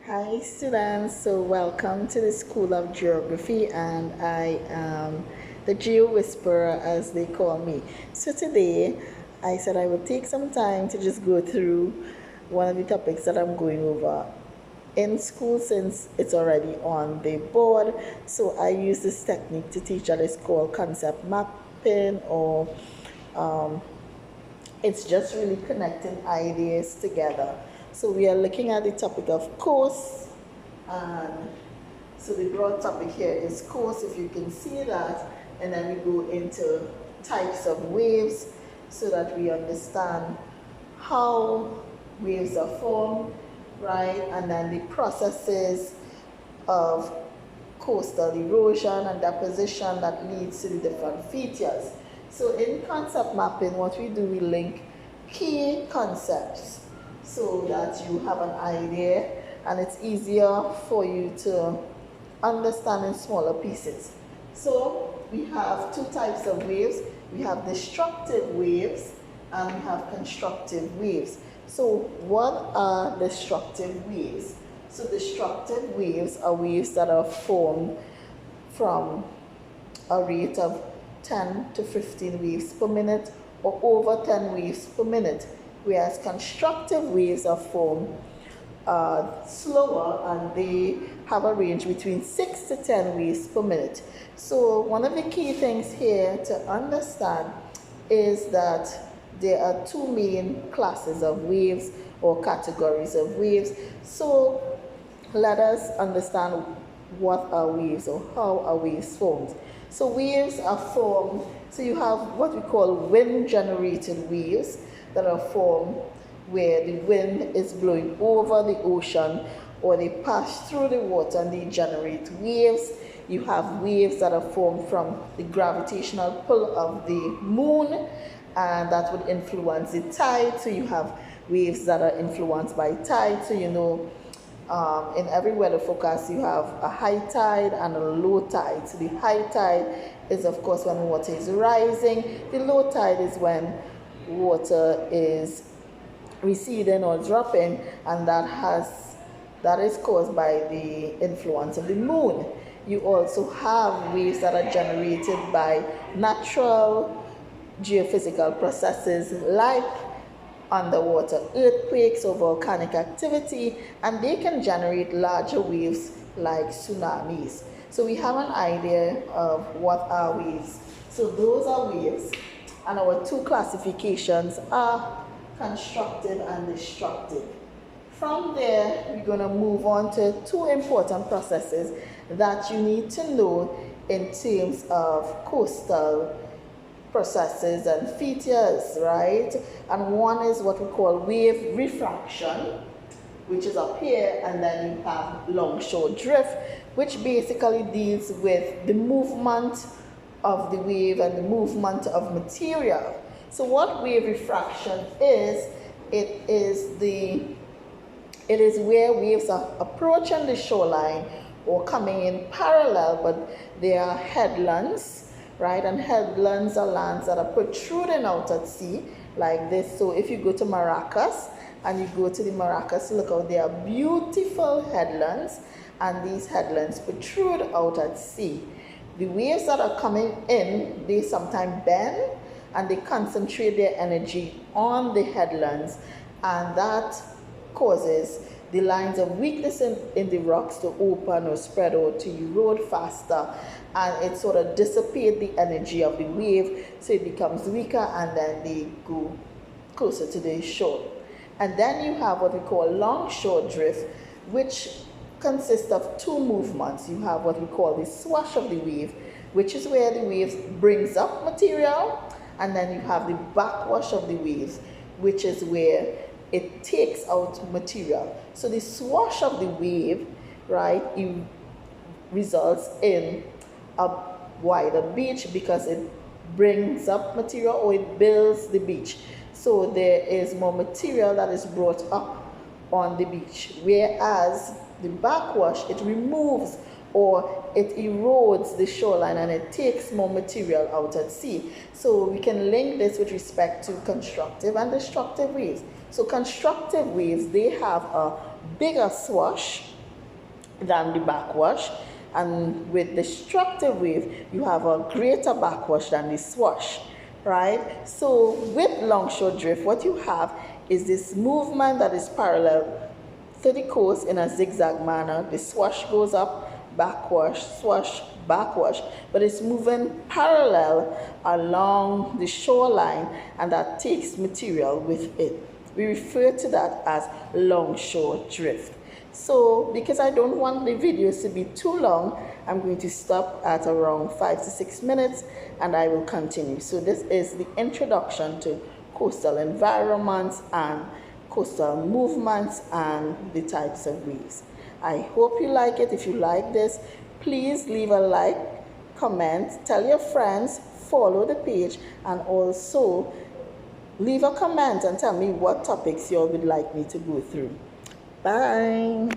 Hi students, so welcome to the School of Geography, and I am the Geo Whisperer as they call me. So today I said I would take some time to just go through one of the topics that I'm going over in school since it's already on the board. So I use this technique to teach that is called concept mapping, or um, it's just really connecting ideas together. So we are looking at the topic of course, and so the broad topic here is course, if you can see that, and then we go into types of waves so that we understand how waves are formed, right? And then the processes of coastal erosion and deposition that leads to the different features. So in concept mapping, what we do, we link key concepts so that you have an idea and it's easier for you to understand in smaller pieces. So we have two types of waves. We have destructive waves and we have constructive waves. So what are destructive waves? So destructive waves are waves that are formed from a rate of 10 to 15 waves per minute or over 10 waves per minute, whereas constructive waves are formed slower and they have a range between 6 to 10 waves per minute. So one of the key things here to understand is that there are two main classes of waves or categories of waves. So let us understand what are waves or how are waves formed. So waves are formed, so you have what we call wind generated waves that are formed where the wind is blowing over the ocean or they pass through the water and they generate waves. You have waves that are formed from the gravitational pull of the moon, and that would influence the tide. So you have waves that are influenced by tide. So you know, in every weather forecast you have a high tide and a low tide. So the high tide is of course when water is rising. The low tide is when water is receding or dropping, and that is caused by the influence of the moon. You also have waves that are generated by natural geophysical processes like underwater earthquakes or volcanic activity, and they can generate larger waves like tsunamis. So we have an idea of what are waves. So those are waves, and our two classifications are constructive and destructive. From there, we're going to move on to two important processes that you need to know in terms of coastal processes and features, right? And one is what we call wave refraction, which is up here, and then you have longshore drift, which basically deals with the movement of the wave and the movement of material. So what wave refraction is, it is where waves are approaching the shoreline or coming in parallel, but they are headlands, right? And headlands are lands that are protruding out at sea like this. So if you go to Maracas and you go to the Maracas, look out, there are beautiful headlands, and these headlands protrude out at sea. The waves that are coming in, they sometimes bend and they concentrate their energy on the headlands, and that causes the lines of weakness in the rocks to open or spread out to erode faster, and it sort of dissipates the energy of the wave, so it becomes weaker and then they go closer to the shore. And then you have what we call longshore drift, which consists of two movements. You have what we call the swash of the wave, which is where the waves brings up material, and then you have the backwash of the waves, which is where it takes out material. So the swash of the wave, right, it results in a wider beach because it brings up material or it builds the beach. So there is more material that is brought up on the beach, whereas the backwash, it removes or it erodes the shoreline and it takes more material out at sea. So we can link this with respect to constructive and destructive waves. So constructive waves, they have a bigger swash, than the backwash, and with destructive wave you have a greater backwash than the swash, right? So with longshore drift, what you have is this movement that is parallel to the coast in a zigzag manner. The swash goes up, backwash, swash, backwash, but it's moving parallel along the shoreline, and that takes material with it. We refer to that as longshore drift. So because I don't want the videos to be too long, I'm going to stop at around 5 to 6 minutes and I will continue. So this is the introduction to coastal environments and coastal movements and the types of waves. I hope you like it. If you like this, please leave a like, comment, tell your friends, follow the page, and also leave a comment and tell me what topics you all would like me to go through. Bye.